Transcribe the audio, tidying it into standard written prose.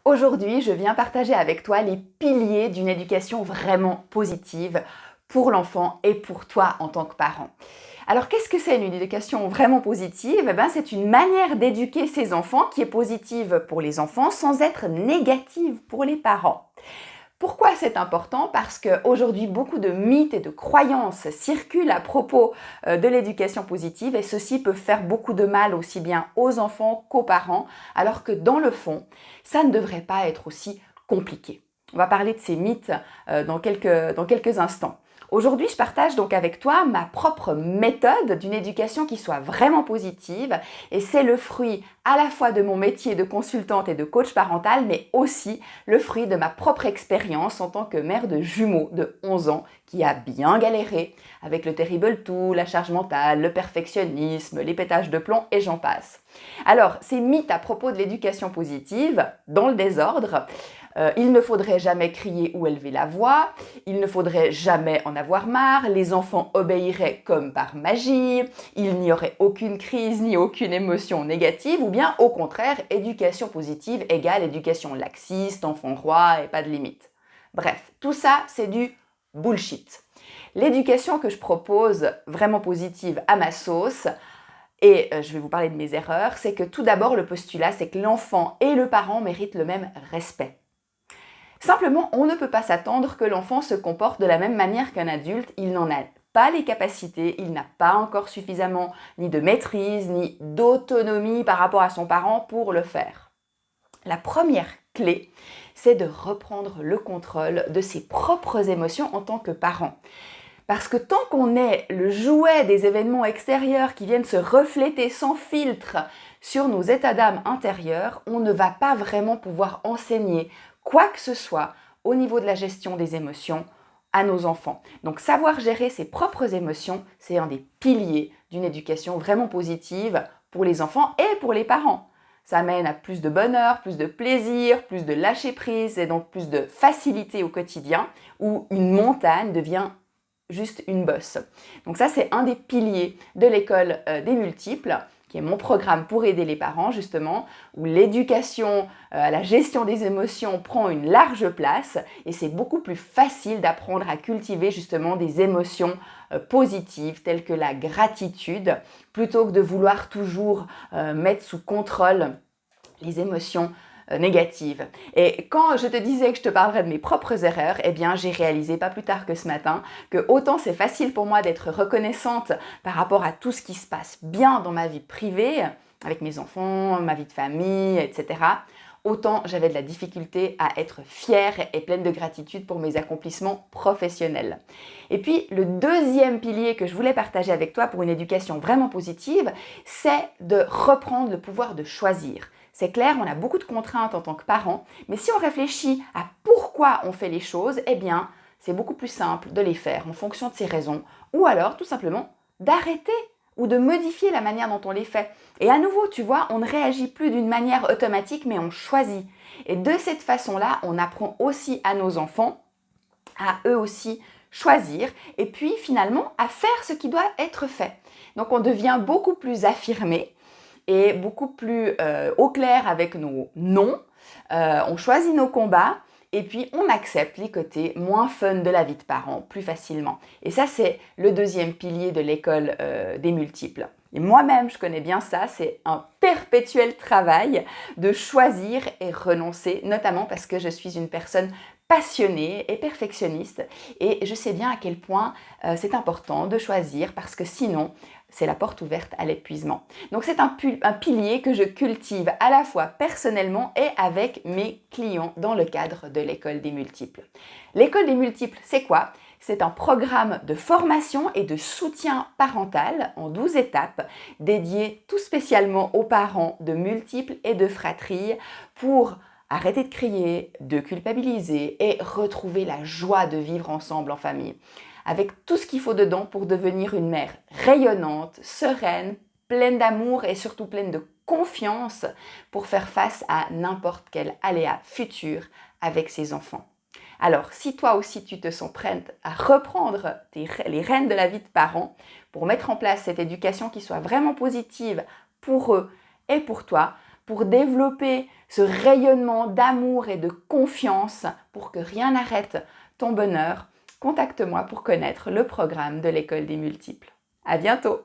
Aujourd'hui, je viens partager avec toi les piliers d'une éducation vraiment positive pour l'enfant et pour toi en tant que parent. Alors, qu'est-ce que c'est une éducation vraiment positive? C'est une manière d'éduquer ses enfants qui est positive pour les enfants sans être négative pour les parents. Pourquoi c'est important? Parce qu'aujourd'hui, beaucoup de mythes et de croyances circulent à propos de l'éducation positive et ceci peut faire beaucoup de mal aussi bien aux enfants qu'aux parents, alors que dans le fond, ça ne devrait pas être aussi compliqué. On va parler de ces mythes dans quelques instants. Aujourd'hui, je partage donc avec toi ma propre méthode d'une éducation qui soit vraiment positive et c'est le fruit à la fois de mon métier de consultante et de coach parental, mais aussi le fruit de ma propre expérience en tant que mère de jumeaux de 11 ans qui a bien galéré avec le terrible two, la charge mentale, le perfectionnisme, les pétages de plomb et j'en passe. Alors, ces mythes à propos de l'éducation positive, dans le désordre, il ne faudrait jamais crier ou élever la voix, il ne faudrait jamais en avoir marre, les enfants obéiraient comme par magie, il n'y aurait aucune crise ni aucune émotion négative, ou bien au contraire, éducation positive égale éducation laxiste, enfant roi et pas de limite. Bref, tout ça, c'est du bullshit. L'éducation que je propose, vraiment positive à ma sauce, et je vais vous parler de mes erreurs, c'est que tout d'abord, le postulat, c'est que l'enfant et le parent méritent le même respect. Simplement, on ne peut pas s'attendre que l'enfant se comporte de la même manière qu'un adulte, il n'en a pas les capacités, il n'a pas encore suffisamment ni de maîtrise, ni d'autonomie par rapport à son parent pour le faire. La première clé, c'est de reprendre le contrôle de ses propres émotions en tant que parent. Parce que tant qu'on est le jouet des événements extérieurs qui viennent se refléter sans filtre sur nos états d'âme intérieurs, on ne va pas vraiment pouvoir enseigner quoi que ce soit au niveau de la gestion des émotions à nos enfants. Donc savoir gérer ses propres émotions, c'est un des piliers d'une éducation vraiment positive pour les enfants et pour les parents. Ça amène à plus de bonheur, plus de plaisir, plus de lâcher prise et donc plus de facilité au quotidien où une montagne devient juste une bosse. Donc ça, c'est un des piliers de l'école des multiples, qui est mon programme pour aider les parents, justement, où l'éducation à la gestion des émotions prend une large place et c'est beaucoup plus facile d'apprendre à cultiver justement des émotions positives telles que la gratitude, plutôt que de vouloir toujours mettre sous contrôle les émotions négatives. Et quand je te disais que je te parlerais de mes propres erreurs, eh bien j'ai réalisé pas plus tard que ce matin que autant c'est facile pour moi d'être reconnaissante par rapport à tout ce qui se passe bien dans ma vie privée, avec mes enfants, ma vie de famille, etc., autant j'avais de la difficulté à être fière et pleine de gratitude pour mes accomplissements professionnels. Et puis, le deuxième pilier que je voulais partager avec toi pour une éducation vraiment positive, c'est de reprendre le pouvoir de choisir. C'est clair, on a beaucoup de contraintes en tant que parents, mais si on réfléchit à pourquoi on fait les choses, eh bien, c'est beaucoup plus simple de les faire en fonction de ses raisons, ou alors tout simplement d'arrêter ou de modifier la manière dont on les fait. Et à nouveau, tu vois, on ne réagit plus d'une manière automatique, mais on choisit. Et de cette façon-là, on apprend aussi à nos enfants à eux aussi choisir et puis finalement à faire ce qui doit être fait. Donc on devient beaucoup plus affirmé et beaucoup plus au clair avec nos non, on choisit nos combats et puis on accepte les côtés moins fun de la vie de parent plus facilement. Et ça, c'est le deuxième pilier de l'école des multiples. Et moi-même, je connais bien ça, c'est un perpétuel travail de choisir et renoncer, notamment parce que je suis une personne passionnée et perfectionniste et je sais bien à quel point c'est important de choisir parce que sinon, c'est la porte ouverte à l'épuisement. Donc c'est un pilier que je cultive à la fois personnellement et avec mes clients dans le cadre de l'école des multiples. L'école des multiples, c'est quoi? C'est un programme de formation et de soutien parental en 12 étapes dédié tout spécialement aux parents de multiples et de fratries pour arrêter de crier, de culpabiliser et retrouver la joie de vivre ensemble en famille. Avec tout ce qu'il faut dedans pour devenir une mère rayonnante, sereine, pleine d'amour et surtout pleine de confiance pour faire face à n'importe quel aléa futur avec ses enfants. Alors, si toi aussi tu te sens prête à reprendre les rênes de la vie de parent pour mettre en place cette éducation qui soit vraiment positive pour eux et pour toi, pour développer ce rayonnement d'amour et de confiance pour que rien n'arrête ton bonheur, contacte-moi pour connaître le programme de l'école des multiples. À bientôt!